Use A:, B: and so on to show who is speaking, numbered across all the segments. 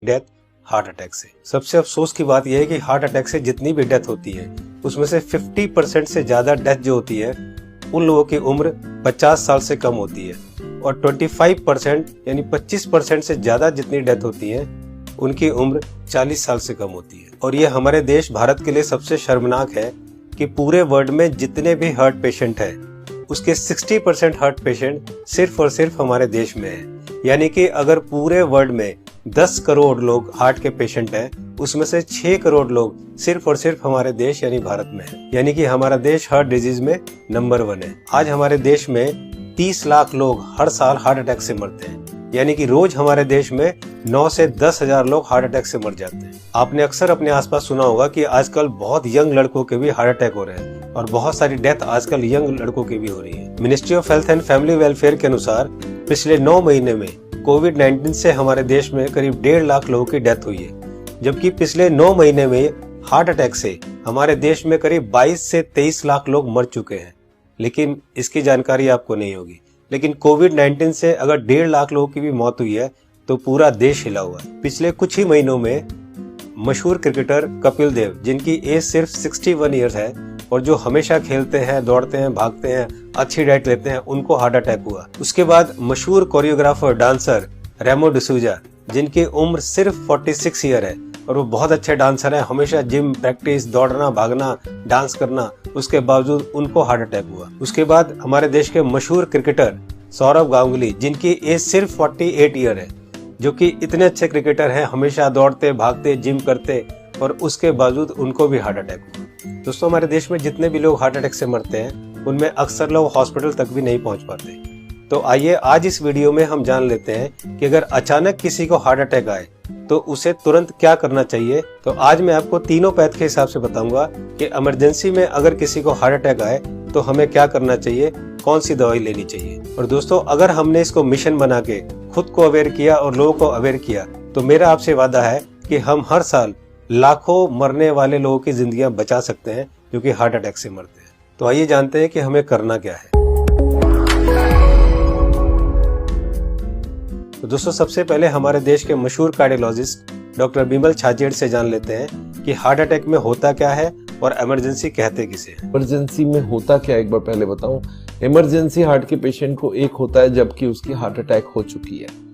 A: Death heart attack से। सबसे अफसोस की बात यह है कि हार्ट अटैक से जितनी भी डेथ होती है उसमें से 50% से ज्यादा डेथ जो होती है उन लोगों की उम्र 50 साल से कम होती है और 25% यानी 25% से ज्यादा जितनी डेथ होती है उनकी उम्र 40 साल से कम होती है। और ये हमारे देश भारत के लिए सबसे शर्मनाक है कि पूरे वर्ल्ड में जितने भी हार्ट पेशेंट है उसके 60% हार्ट पेशेंट सिर्फ और सिर्फ हमारे देश में है। यानी कि अगर पूरे वर्ल्ड में 10 करोड़ लोग हार्ट के पेशेंट हैं उसमें से 6 करोड़ लोग सिर्फ और सिर्फ हमारे देश यानी भारत में है। यानी कि हमारा देश हार्ट डिजीज में नंबर 1 है। आज हमारे देश में 30 लाख लोग हर साल हार्ट अटैक से मरते हैं। यानी कि रोज हमारे देश में 9 से 10 हजार लोग हार्ट अटैक से मर जाते हैं। आपने अक्सर अपने आसपास सुना होगा कि आजकल बहुत यंग लड़कों के भी हार्ट अटैक हो रहे हैं और बहुत सारी डेथ आजकल यंग लड़कों की भी हो रही है। Ministry of health and family welfare के अनुसार पिछले 9 महीने में कोविड-19 से हमारे देश में करीब 1.5 लाख लोगों की डेथ हुई है, जबकि पिछले 9 महीने में हार्ट अटैक से हमारे देश में करीब 22 से 23 लाख लोग मर चुके हैं। लेकिन इसकी जानकारी आपको नहीं होगी। लेकिन कोविड-19 से अगर 1.5 लाख लोगों की भी मौत हुई है तो पूरा देश हिला हुआ है। पिछले कुछ ही महीनों में मशहूर क्रिकेटर कपिल देव, जिनकी एज सिर्फ 61 ईयर्स है और जो हमेशा खेलते हैं, दौड़ते हैं, भागते हैं, अच्छी डाइट लेते हैं, उनको हार्ट अटैक हुआ। उसके बाद मशहूर कोरियोग्राफर डांसर रेमो डिसूजा, जिनकी उम्र सिर्फ 46 ईयर है और वो बहुत अच्छे डांसर हैं, हमेशा जिम, प्रैक्टिस, दौड़ना, भागना, डांस करना, उसके बावजूद उनको हार्ट अटैक हुआ। उसके बाद हमारे देश के मशहूर क्रिकेटर सौरव गांगुली, जिनकी एज सिर्फ 48 ईयर है, जो कि इतने अच्छे क्रिकेटर हैं, हमेशा दौड़ते, भागते, जिम करते और उसके बावजूद उनको भी हार्ट अटैक हुआ। दोस्तों, हमारे देश में जितने भी लोग हार्ट अटैक से मरते हैं उनमें अक्सर लोग हॉस्पिटल तक भी नहीं पहुंच पाते। तो आइए आज इस वीडियो में हम जान लेते हैं कि अगर अचानक किसी को हार्ट अटैक आए तो उसे तुरंत क्या करना चाहिए। तो आज मैं आपको तीनों पैथ के हिसाब से बताऊंगा कि इमरजेंसी में अगर किसी को हार्ट अटैक आए तो हमें क्या करना चाहिए, कौन सी दवाई लेनी चाहिए। और दोस्तों, अगर हमने इसको मिशन बना के खुद को अवेयर किया और लोगों को अवेयर किया तो मेरा आपसे वादा है कि हम हर साल लाखों मरने वाले लोगों की जिंदगियां बचा सकते हैं जो कि हार्ट अटैक से मरते हैं। तो आइए जानते हैं कि हमें करना क्या है। तो दोस्तों, सबसे पहले हमारे देश के मशहूर कार्डियोलॉजिस्ट डॉक्टर बिमल छाजेड़ से जान लेते हैं कि हार्ट अटैक में होता क्या है और इमरजेंसी कहते किसे हैं।
B: इमरजेंसी में होता क्या, एक बार पहले बताऊं। इमरजेंसी हार्ट के पेशेंट को एक होता है जबकि उसकी हार्ट अटैक हो चुकी है।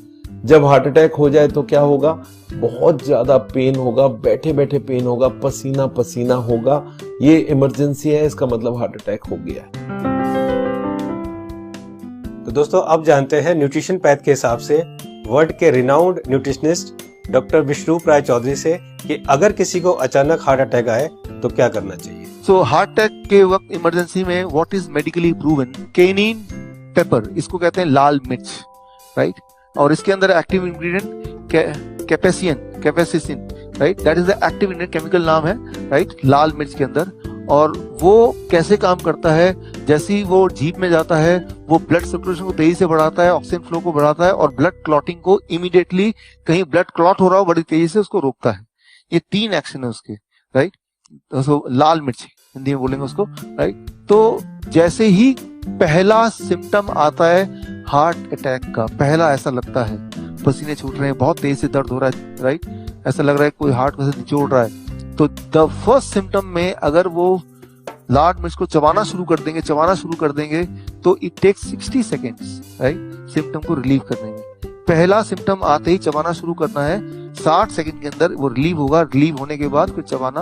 B: जब हार्ट अटैक हो जाए तो क्या होगा, बहुत ज्यादा पेन होगा, बैठे बैठे पेन होगा, पसीना पसीना होगा। ये इमरजेंसी है, इसका मतलब हार्ट अटैक हो गया है।
A: तो दोस्तों, अब जानते हैं न्यूट्रिशन पैथ के हिसाब से वर्ल्ड के रिनाउंड न्यूट्रिशनिस्ट डॉक्टर विश्वरूप राय चौधरी से कि अगर किसी को अचानक हार्ट अटैक आए तो क्या करना चाहिए।
C: सो हार्ट अटैक के वक्त इमरजेंसी में what is medically proven, cayenne pepper, इसको कहते हैं लाल मिर्च, राइट। और इसके अंदर active ingredient capsaicin, right, that is the active ingredient, chemical नाम है, राइट, लाल मिर्च के अंदर। और वो कैसे काम करता है, जैसे ही वो जीभ में जाता है वो ब्लड सर्कुलेशन को तेजी से बढ़ाता है, ऑक्सीजन फ्लो को बढ़ाता है और ब्लड क्लॉटिंग को इमीडिएटली, कहीं ब्लड क्लॉट हो रहा हो, बड़ी तेजी से उसको रोकता है। ये 3 एक्शन है उसके, राइट। तो लाल मिर्च हिंदी में बोलेंगे उसको, राइट। तो जैसे ही पहला सिम्टम आता है हार्ट अटैक का, पहला ऐसा लगता है पसीने छूट रहे हैं, बहुत तेज से दर्द हो रहा है, राइट, ऐसा लग रहा है कोई हार्ट में से निचोड़ रहा है, तो द फर्स्ट सिम्टम में अगर वो लाल मिर्च को चबाना शुरू कर देंगे तो it takes 60 seconds, right, symptom को रिलीव करने में। पहला सिम्टम आते ही चबाना शुरू करना है, 60 सेकेंड के अंदर वो रिलीव होगा। रिलीव होने के बाद फिर चबाना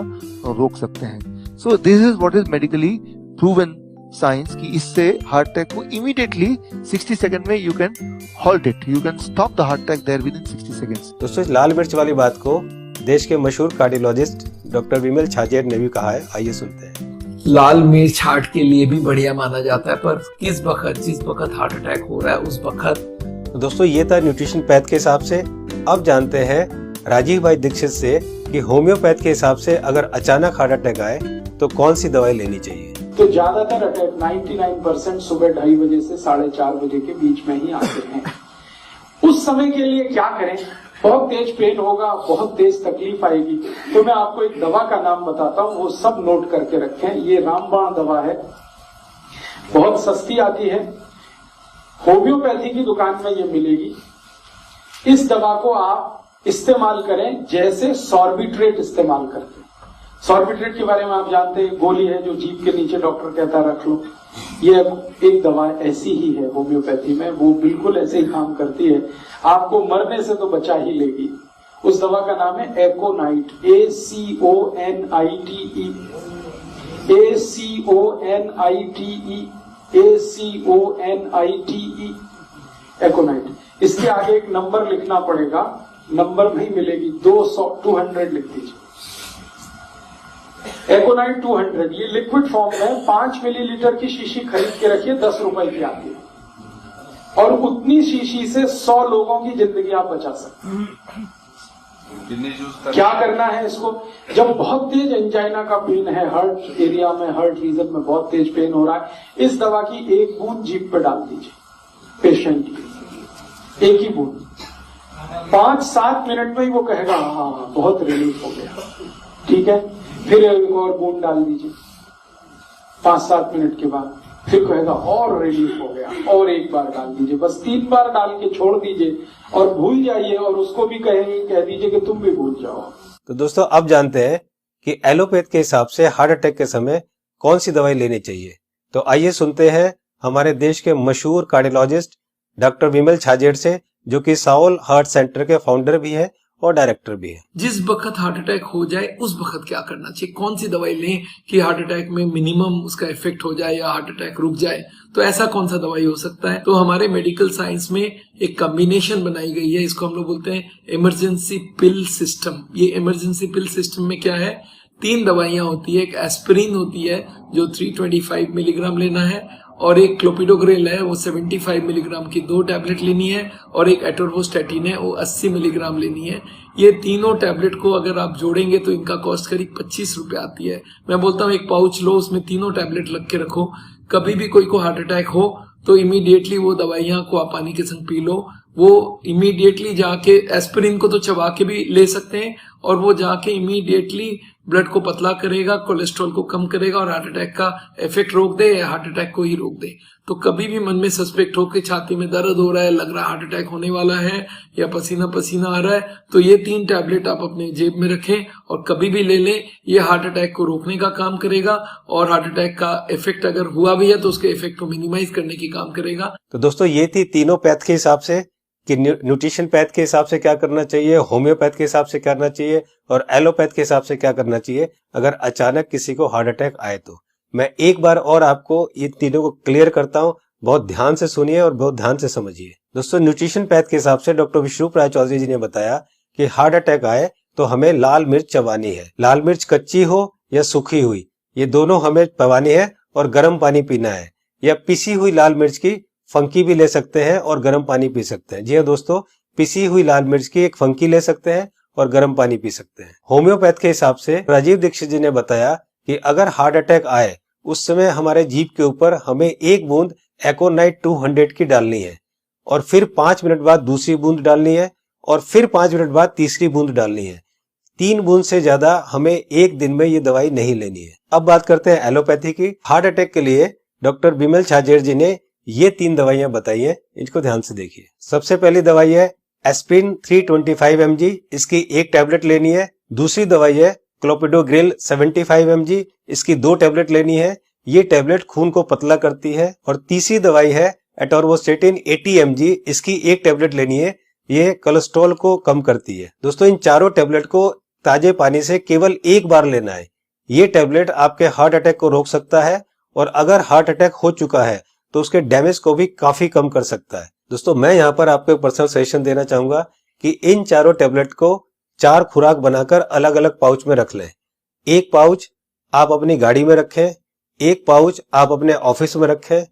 C: रोक सकते हैं। So this is what is medically proven science कि इससे हार्ट अटैक को इमीडिएटली 60 सेकंड में you can halt it, you can stop the heart attack there within 60 seconds.
A: दोस्तों, लाल मिर्च वाली बात को देश के मशहूर कार्डियोलॉजिस्ट डॉक्टर बिमल छाजेड़ ने भी कहा है, आइए सुनते हैं।
D: लाल मिर्च हार्ट के लिए भी बढ़िया माना जाता है, पर जिस वक्त हार्ट अटैक हो रहा है उस वक्त।
A: तो दोस्तों, ये था न्यूट्रिशन पैथ के हिसाब से। अब जानते हैं राजीव भाई दीक्षित से कि होम्योपैथ के हिसाब से अगर अचानक हार्ट अटैक आए तो कौन सी दवाई लेनी चाहिए।
E: तो ज्यादातर अटैक 99% सुबह 2:30 बजे से 4:30 बजे के बीच में ही आते हैं। उस समय के लिए क्या करें, बहुत तेज पेन होगा, बहुत तेज तकलीफ आएगी, तो मैं आपको एक दवा का नाम बताता हूँ, वो सब नोट करके रखें। ये रामबाण दवा है, बहुत सस्ती आती है, होम्योपैथी की दुकान में ये मिलेगी। इस दवा को आप इस्तेमाल करें जैसे सॉर्बिट्रेट इस्तेमाल करते हैं। सॉर्बिट्रेट के बारे में आप जानते हैं, गोली है जो जीभ के नीचे डॉक्टर कहता है रख लो। ये एक दवा ऐसी ही है होम्योपैथी में, वो बिल्कुल ऐसे ही काम करती है, आपको मरने से तो बचा ही लेगी। उस दवा का नाम है एकोनाइट, ACONITE, ACONITE, एकोनाइट। इसके आगे एक नंबर लिखना पड़ेगा, नंबर नहीं मिलेगी, 200 लिख दीजिए। एकोनाइट 200, ये लिक्विड फॉर्म में 5 मिलीलीटर की शीशी खरीद के रखिए, 10 रुपए की आती है, और उतनी शीशी से 100 लोगों की जिंदगी आप बचा सकते हैं। क्या करना है इसको? जब बहुत तेज एंजाइना का पेन है, हार्ट एरिया में, हार्ट रीजन में बहुत तेज पेन हो रहा है, इस दवा की एक बूंद जीभ पे डाल दीजिए पेशेंट की, एक ही बूंद। 5-7 मिनट में ही वो कहेगा हाँ बहुत रिलीफ हो गया, ठीक है। फिर एक और बूंद डाल दीजिए 5-7 मिनट के बाद, फिर कहेगा और रिलीफ हो गया, और एक बार डाल दीजिए। बस 3 बार डाल के छोड़ दीजिए और भूल जाइए, और उसको भी कह दीजिए कि तुम भी भूल जाओ।
A: तो दोस्तों अब जानते हैं कि एलोपैथ के हिसाब से हार्ट अटैक के समय कौन सी दवाई लेनी चाहिए। तो आइए सुनते हैं हमारे देश के मशहूर कार्डियोलॉजिस्ट डॉक्टर विमल छाजेड़ से, जो कि साउल हार्ट सेंटर के फाउंडर भी है और डायरेक्टर भी है।
D: जिस वक्त हार्ट अटैक हो जाए उस वक्त क्या करना चाहिए, कौन सी दवाई लें कि हार्ट अटैक में मिनिमम उसका इफेक्ट हो जाए या हार्ट अटैक रुक जाए, तो ऐसा कौन सा दवाई हो सकता है। तो हमारे मेडिकल साइंस में एक कॉम्बिनेशन बनाई गई है, इसको हम लोग बोलते हैं इमरजेंसी पिल सिस्टम। ये इमरजेंसी पिल सिस्टम में क्या है, 3 दवाइयां होती है। एक एस्पिरिन होती है जो 325 मिलीग्राम लेना है, और एक क्लोपिडोग्रेल है वो 75 मिलीग्राम की 2 टैबलेट लेनी है, और एक एटोर्वोस्टैटिन है वो 80 मिलीग्राम लेनी है। ये तीनों टैबलेट को अगर आप जोड़ेंगे तो इनका कॉस्ट करीब 25 रुपए आती है। मैं बोलता हूँ एक पाउच लो, उसमें तीनों टैबलेट लग के रखो, कभी भी कोई को हार्ट अटैक हो तो इमीडिएटली वो दवाइयां को आप पानी के संग पी लो। वो इमीडिएटली जाके एस्पिरिन को तो चबा के भी ले सकते हैं, और वो जाके इमीडिएटली ब्लड को पतला करेगा, कोलेस्ट्रॉल को कम करेगा, और हार्ट अटैक का इफेक्ट रोक दे या हार्ट अटैक को ही रोक दे। तो कभी भी मन में सस्पेक्ट हो कि छाती में दर्द हो रहा है, लग रहा है हार्ट अटैक होने वाला है, या पसीना पसीना आ रहा है, तो ये 3 टैबलेट आप अपने जेब में रखें और कभी भी ले लें। ये हार्ट अटैक को रोकने का काम करेगा, और हार्ट अटैक का इफेक्ट अगर हुआ भी है तो उसके इफेक्ट को मिनिमाइज करने की काम करेगा।
A: तो दोस्तों ये थी तीनों पैथ के हिसाब से कि न्यूट्रिशन पैथ के हिसाब से क्या करना चाहिए, होम्योपैथ के हिसाब से क्या करना चाहिए, और एलोपैथ के हिसाब से क्या करना चाहिए अगर अचानक किसी को हार्ट अटैक आए तो। मैं एक बार और आपको ये तीनों को क्लियर करता हूं, बहुत ध्यान से सुनिए और बहुत ध्यान से समझिए। दोस्तों न्यूट्रिशन पैथ के हिसाब से डॉक्टर विष्णु राय चौधरी जी ने बताया कि हार्ट अटैक आए तो हमें लाल मिर्च चबानी है। लाल मिर्च कच्ची हो या सूखी हुई, ये दोनों हमें चबानी है, और गर्म पानी पीना है। या पिसी हुई लाल मिर्च की फंकी भी ले सकते हैं और गर्म पानी पी सकते हैं। जी हाँ दोस्तों, पिसी हुई लाल मिर्च की एक फंकी ले सकते हैं और गर्म पानी पी सकते हैं। होम्योपैथ के हिसाब से राजीव दीक्षित जी ने बताया कि अगर हार्ट अटैक आए उस समय हमारे जीभ के ऊपर हमें 1 बूंद एकोनाइट 200 की डालनी है, और फिर 5 मिनट बाद दूसरी बूंद डालनी है, और फिर 5 मिनट बाद तीसरी बूंद डालनी है। 3 बूंद से ज्यादा हमें एक दिन में ये दवाई नहीं लेनी है। अब बात करते हैं एलोपैथी की। हार्ट अटैक के लिए डॉक्टर विमल छाजेड़ जी ने ये 3 दवाइयां बताई है, इनको ध्यान से देखिए। सबसे पहली दवाई है एस्पिरिन 325 mg, इसकी 1 टैबलेट लेनी है। दूसरी दवाई है क्लोपिडोग्रेल 75 mg, इसकी 2 टैबलेट लेनी है। ये टैबलेट खून को पतला करती है। और तीसरी दवाई है एटोर्वोस्टैटिन 80 mg, इसकी 1 टैबलेट लेनी है। ये कोलेस्ट्रॉल को कम करती है। दोस्तों इन चारों टैबलेट को ताजे पानी से केवल 1 बार लेना है। ये टैबलेट आपके हार्ट अटैक को रोक सकता है, और अगर हार्ट अटैक हो चुका है तो उसके डैमेज को भी काफी कम कर सकता है। दोस्तों मैं यहाँ पर आपको एक पर्सनल सजेशन देना चाहूंगा कि इन चारों टैबलेट को 4 खुराक बनाकर अलग अलग पाउच में रख लें। 1 पाउच आप अपनी गाड़ी में रखें, 1 पाउच आप अपने ऑफिस में रखें,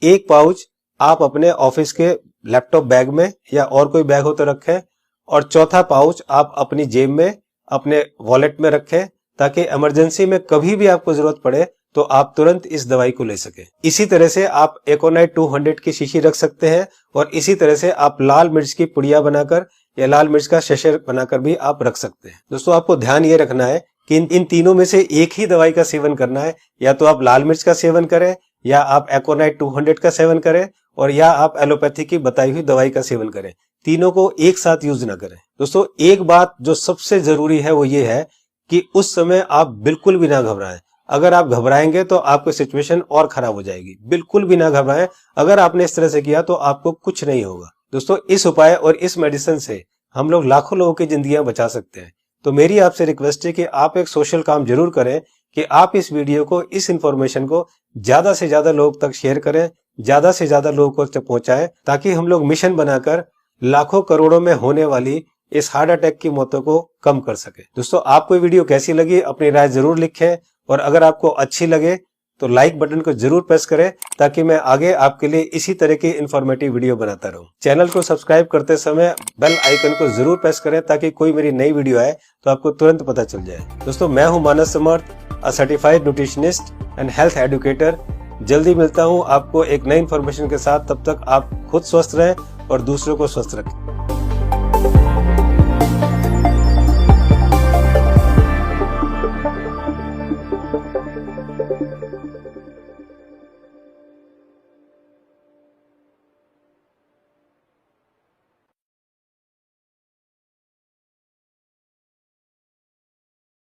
A: 1 पाउच आप अपने ऑफिस के लैपटॉप बैग में या और कोई बैग हो तो रखें, और चौथा पाउच आप अपनी जेब में अपने वॉलेट में रखें, ताकि इमरजेंसी में कभी भी आपको जरूरत पड़े तो आप तुरंत इस दवाई को ले सके। इसी तरह से आप एकोनाइट 200 की शीशी रख सकते हैं, और इसी तरह से आप लाल मिर्च की पुड़िया बनाकर या लाल मिर्च का शशे बनाकर भी आप रख सकते हैं। दोस्तों आपको ध्यान ये रखना है कि इन तीनों में से एक ही दवाई का सेवन करना है। या तो आप लाल मिर्च का सेवन करें, या आप एकोनाइट 200 का सेवन करें, और या आप एलोपैथी की बताई हुई दवाई का सेवन करें। तीनों को एक साथ यूज ना करें। दोस्तों एक बात जो सबसे जरूरी है वो ये है कि उस समय आप बिल्कुल भी ना घबराएं। अगर आप घबराएंगे तो आपकी सिचुएशन और खराब हो जाएगी। बिल्कुल भी ना घबराएं। अगर आपने इस तरह से किया तो आपको कुछ नहीं होगा। दोस्तों इस उपाय और इस मेडिसिन से हम लोग लाखों लोगों की जिंदगियां बचा सकते हैं। तो मेरी आपसे रिक्वेस्ट है कि आप एक सोशल काम जरूर करें कि आप इस वीडियो को, इस इंफॉर्मेशन को ज्यादा से ज्यादा लोग तक शेयर करें, ज्यादा से ज्यादा लोगों तक पहुंचाएं, ताकि हम लोग मिशन बनाकर लाखों करोड़ों में होने वाली इस हार्ट अटैक की मौतों को कम कर सके। दोस्तों आपको ये वीडियो कैसी लगी अपनी राय जरूर लिखें, और अगर आपको अच्छी लगे तो लाइक बटन को जरूर प्रेस करें, ताकि मैं आगे आपके लिए इसी तरह की इंफॉर्मेटिव वीडियो बनाता रहूं। चैनल को सब्सक्राइब करते समय बेल आइकन को जरूर प्रेस करें, ताकि कोई मेरी नई वीडियो आए तो आपको तुरंत पता चल जाए। दोस्तों मैं हूं Manas Samarth, a certified nutritionist and health educator. जल्दी मिलता हूं आपको एक नई इंफॉर्मेशन के साथ। तब तक आप खुद स्वस्थ रहें और दूसरों को स्वस्थ रखें।